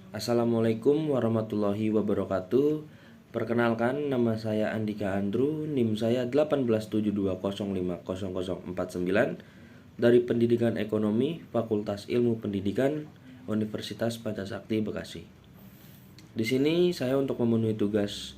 Assalamualaikum warahmatullahi wabarakatuh. Perkenalkan, nama saya Andika Andrew, NIM saya 1872050049 dari Pendidikan Ekonomi, Fakultas Ilmu Pendidikan, Universitas Pancasakti Bekasi. Di sini saya untuk memenuhi tugas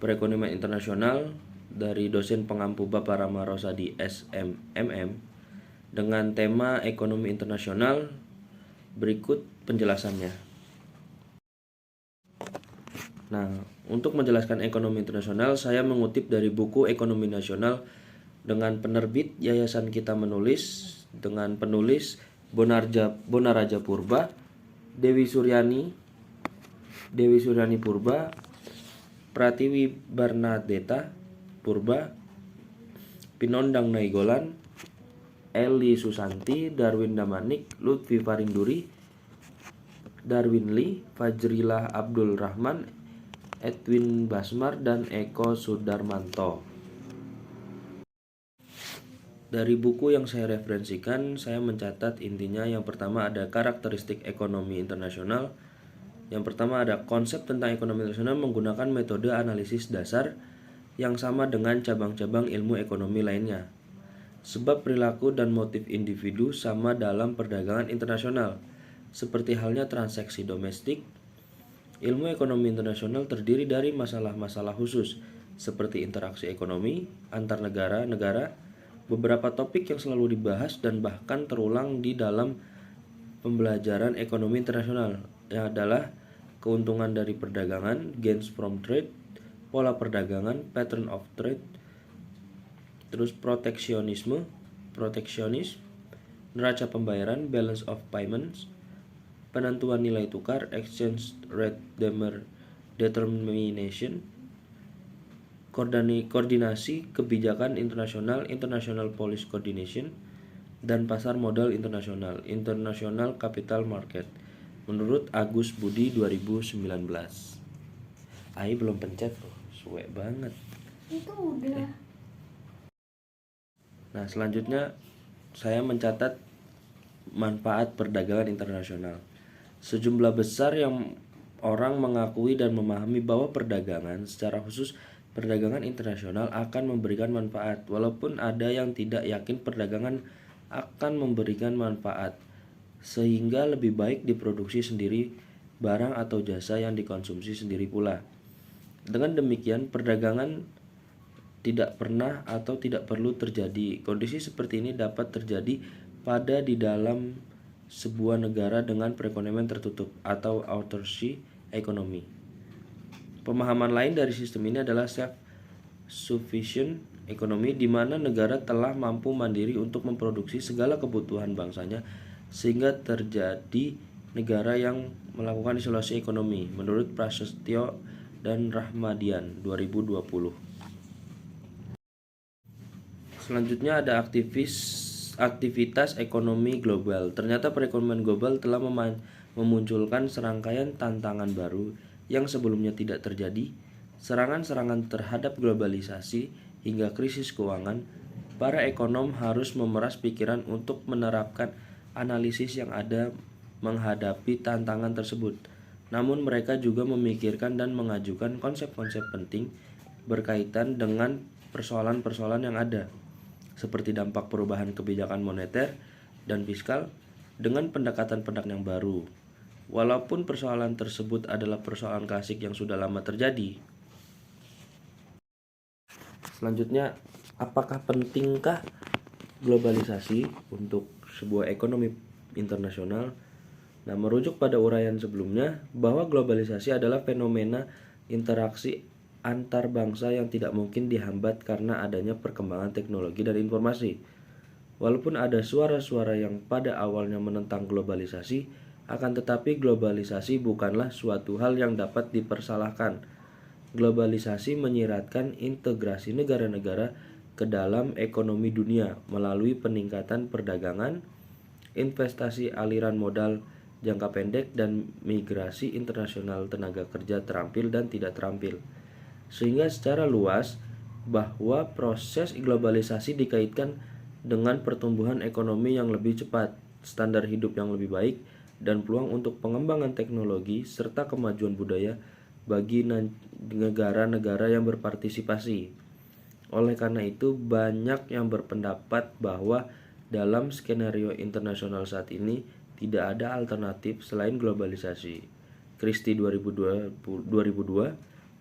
perekonomian internasional dari dosen pengampu Bapak Rama Rosadi SMMM dengan tema ekonomi internasional. Berikut penjelasannya. Nah, untuk menjelaskan ekonomi internasional, saya mengutip dari buku Ekonomi Nasional dengan penerbit Yayasan Kita Menulis dengan penulis Bonaraja Purba, Dewi Suryani Purba, Pratiwi Barnadeta Purba, Pinondang Nainggolan, Eli Susanti, Darwin Damanik, Lutfi Farinduri, Darwin Lee, Fajrilah Abdul Rahman, Edwin Basmar, dan Eko Sudarmanto. Dari buku yang saya referensikan, saya mencatat intinya yang pertama ada karakteristik ekonomi internasional. Yang pertama ada konsep tentang ekonomi internasional menggunakan metode analisis dasar yang sama dengan cabang-cabang ilmu ekonomi lainnya. Sebab perilaku dan motif individu sama dalam perdagangan internasional, seperti halnya transaksi domestik. Ilmu ekonomi internasional terdiri dari masalah-masalah khusus, seperti interaksi ekonomi antar negara-negara. Beberapa topik yang selalu dibahas dan bahkan terulang di dalam pembelajaran ekonomi internasional adalah keuntungan dari perdagangan, gains from trade, pola perdagangan, pattern of trade, terus proteksionis, neraca pembayaran, balance of payments, penentuan nilai tukar, exchange rate determination, koordinasi kebijakan internasional, international policy coordination, dan pasar modal internasional, international capital market, menurut Agus Budi 2019. Ai belum pencet loh, suwe banget. Itu udah. Nah, selanjutnya saya mencatat manfaat perdagangan internasional. Sejumlah besar yang orang mengakui dan memahami bahwa perdagangan, secara khusus perdagangan internasional, akan memberikan manfaat, walaupun ada yang tidak yakin perdagangan akan memberikan manfaat, sehingga lebih baik diproduksi sendiri barang atau jasa yang dikonsumsi sendiri pula. Dengan demikian, perdagangan tidak pernah atau tidak perlu terjadi. Kondisi seperti ini dapat terjadi pada di dalam sebuah negara dengan perekonomian tertutup atau autarky economy. Pemahaman lain dari sistem ini adalah self-sufficient economy, di mana negara telah mampu mandiri untuk memproduksi segala kebutuhan bangsanya, sehingga terjadi negara yang melakukan isolasi ekonomi, menurut Prasetyo dan Rahmadian 2020. Selanjutnya ada aktivitas ekonomi global. Ternyata perekonomian global telah memunculkan serangkaian tantangan baru yang sebelumnya tidak terjadi. Serangan-serangan terhadap globalisasi hingga krisis keuangan. Para ekonom harus memeras pikiran untuk menerapkan analisis yang ada menghadapi tantangan tersebut. Namun mereka juga memikirkan dan mengajukan konsep-konsep penting berkaitan dengan persoalan-persoalan yang ada, seperti dampak perubahan kebijakan moneter dan fiskal dengan pendekatan-pendekatan yang baru. Walaupun persoalan tersebut adalah persoalan klasik yang sudah lama terjadi. Selanjutnya, apakah pentingkah globalisasi untuk sebuah ekonomi internasional? Nah, merujuk pada uraian sebelumnya bahwa globalisasi adalah fenomena interaksi antar bangsa yang tidak mungkin dihambat karena adanya perkembangan teknologi dan informasi. Walaupun ada suara-suara yang pada awalnya menentang globalisasi, akan tetapi globalisasi bukanlah suatu hal yang dapat dipersalahkan. Globalisasi menyiratkan integrasi negara-negara ke dalam ekonomi dunia melalui peningkatan perdagangan, investasi aliran modal jangka pendek, dan migrasi internasional tenaga kerja terampil dan tidak terampil. Sehingga secara luas bahwa proses globalisasi dikaitkan dengan pertumbuhan ekonomi yang lebih cepat, standar hidup yang lebih baik, dan peluang untuk pengembangan teknologi serta kemajuan budaya bagi negara-negara yang berpartisipasi. Oleh karena itu, banyak yang berpendapat bahwa dalam skenario internasional saat ini tidak ada alternatif selain globalisasi. Christie 2002,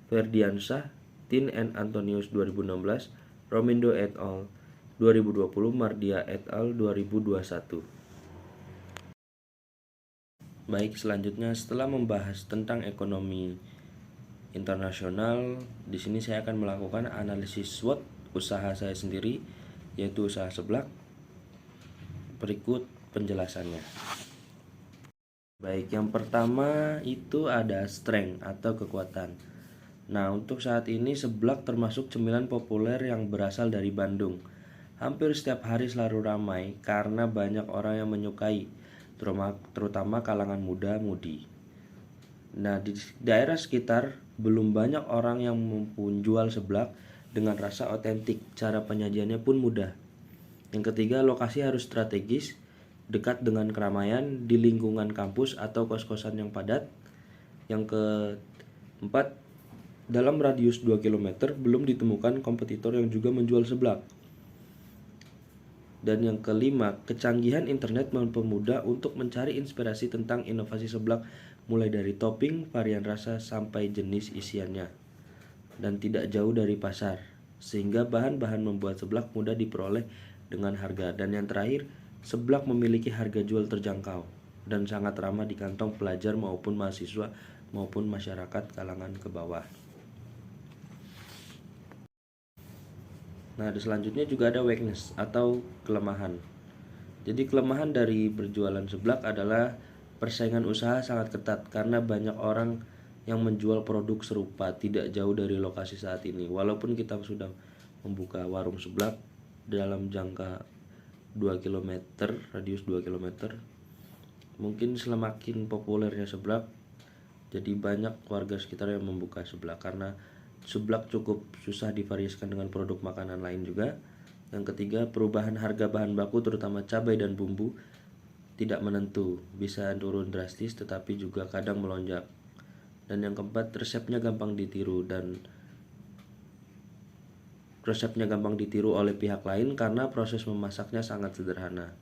Ferdiansyah, Tin and Antonius 2016, Romindo et al. 2020, Mardia et al. 2021. Baik, selanjutnya setelah membahas tentang ekonomi internasional, di sini saya akan melakukan analisis SWOT usaha saya sendiri, yaitu usaha seblak. Berikut penjelasannya. Baik, yang pertama itu ada strength atau kekuatan. Nah, untuk saat ini seblak termasuk cemilan populer yang berasal dari Bandung. Hampir setiap hari selalu ramai karena banyak orang yang menyukai, terutama kalangan muda-mudi. Nah, di daerah sekitar belum banyak orang yang menjual seblak dengan rasa otentik. Cara penyajiannya pun mudah. Yang ketiga, lokasi harus strategis, dekat dengan keramaian, di lingkungan kampus atau kos-kosan yang padat. Yang keempat, dalam radius 2 km belum ditemukan kompetitor yang juga menjual seblak. Dan yang kelima, kecanggihan internet mempermudah untuk mencari inspirasi tentang inovasi seblak, mulai dari topping, varian rasa, sampai jenis isiannya, dan tidak jauh dari pasar, sehingga bahan-bahan membuat seblak mudah diperoleh dengan harga. Dan yang terakhir, seblak memiliki harga jual terjangkau dan sangat ramah di kantong pelajar maupun mahasiswa maupun masyarakat kalangan ke bawah. Nah, selanjutnya juga ada weakness atau kelemahan. Jadi kelemahan dari berjualan seblak adalah persaingan usaha sangat ketat karena banyak orang yang menjual produk serupa tidak jauh dari lokasi saat ini. Walaupun kita sudah membuka warung seblak dalam jangka 2 km, radius 2 km, mungkin semakin populernya seblak, jadi banyak warga sekitar yang membuka seblak karena seblak cukup susah divariasikan dengan produk makanan lain juga. Yang ketiga, perubahan harga bahan baku terutama cabai dan bumbu tidak menentu, bisa turun drastis tetapi juga kadang melonjak. Dan yang keempat, resepnya gampang ditiru oleh pihak lain karena proses memasaknya sangat sederhana.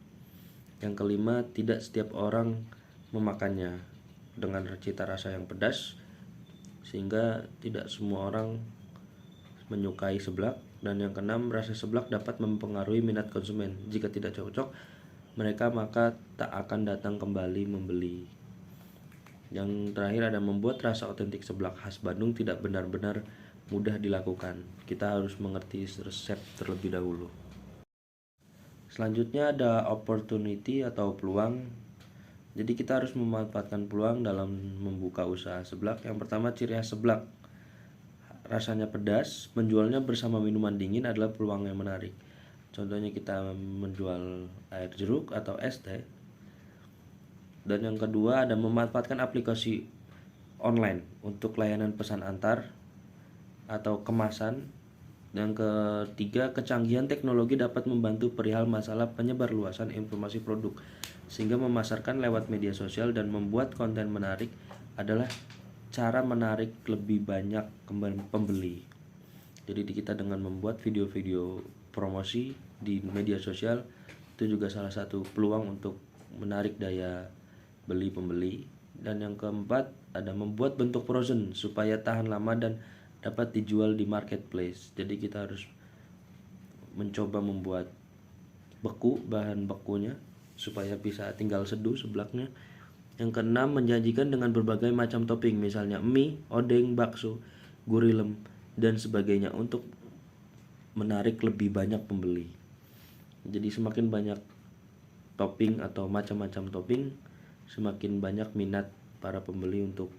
Yang kelima, tidak setiap orang memakannya dengan cita rasa yang pedas, sehingga tidak semua orang menyukai seblak. Dan yang keenam, rasa seblak dapat mempengaruhi minat konsumen. Jika tidak cocok mereka, maka tak akan datang kembali membeli. Yang terakhir ada membuat rasa otentik seblak khas Bandung tidak benar-benar mudah dilakukan. Kita harus mengerti resep terlebih dahulu. Selanjutnya ada opportunity atau peluang. Jadi kita harus memanfaatkan peluang dalam membuka usaha seblak. Yang pertama, ciri khas seblak. Rasanya pedas, menjualnya bersama minuman dingin adalah peluang yang menarik. Contohnya kita menjual air jeruk atau es teh. Dan yang kedua ada memanfaatkan aplikasi online untuk layanan pesan antar atau kemasan. Yang ketiga, kecanggihan teknologi dapat membantu perihal masalah penyebarluasan informasi produk, sehingga memasarkan lewat media sosial dan membuat konten menarik adalah cara menarik lebih banyak pembeli. Jadi kita dengan membuat video-video promosi di media sosial itu juga salah satu peluang untuk menarik daya beli pembeli. Dan yang keempat ada membuat bentuk frozen supaya tahan lama dan dapat dijual di marketplace. Jadi kita harus mencoba membuat beku, bahan bekunya supaya bisa tinggal seduh seblaknya. Yang keenam, menjanjikan dengan berbagai macam topping, misalnya mie, odeng, bakso, gurilem, dan sebagainya untuk menarik lebih banyak pembeli. Jadi semakin banyak topping atau macam-macam topping, semakin banyak minat para pembeli untuk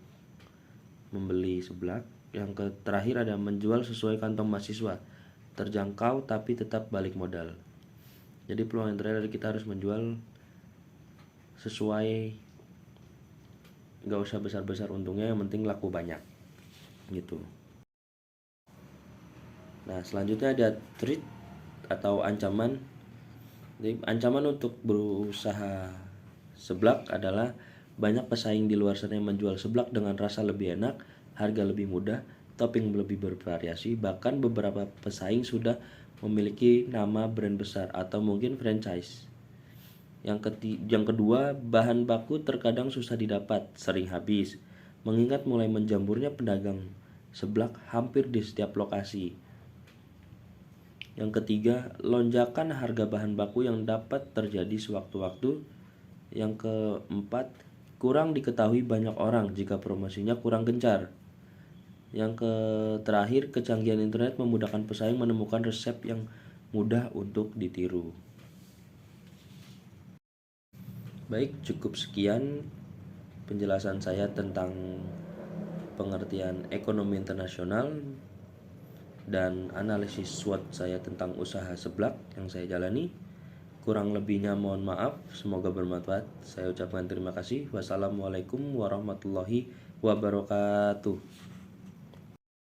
membeli seblak. Yang terakhir ada menjual sesuai kantong mahasiswa, terjangkau tapi tetap balik modal. Jadi peluang yang terakhir kita harus menjual sesuai, gak usah besar-besar untungnya, yang penting laku banyak gitu. Nah, selanjutnya ada threat atau ancaman. Jadi ancaman untuk berusaha seblak adalah Banyak pesaing di luar sana yang menjual seblak dengan rasa lebih enak, harga lebih mudah, topping lebih bervariasi, bahkan beberapa pesaing sudah memiliki nama brand besar atau mungkin franchise. Yang kedua, bahan baku terkadang susah didapat, sering habis, mengingat mulai menjamurnya pedagang seblak hampir di setiap lokasi. Yang ketiga, lonjakan harga bahan baku yang dapat terjadi sewaktu-waktu. Yang keempat, kurang diketahui banyak orang jika promosinya kurang gencar. Yang terakhir, kecanggihan internet memudahkan pesaing menemukan resep yang mudah untuk ditiru. Baik, cukup sekian penjelasan saya tentang pengertian ekonomi internasional dan analisis SWOT saya tentang usaha seblak yang saya jalani. Kurang lebihnya mohon maaf, semoga bermanfaat. Saya ucapkan terima kasih. Wassalamualaikum warahmatullahi wabarakatuh.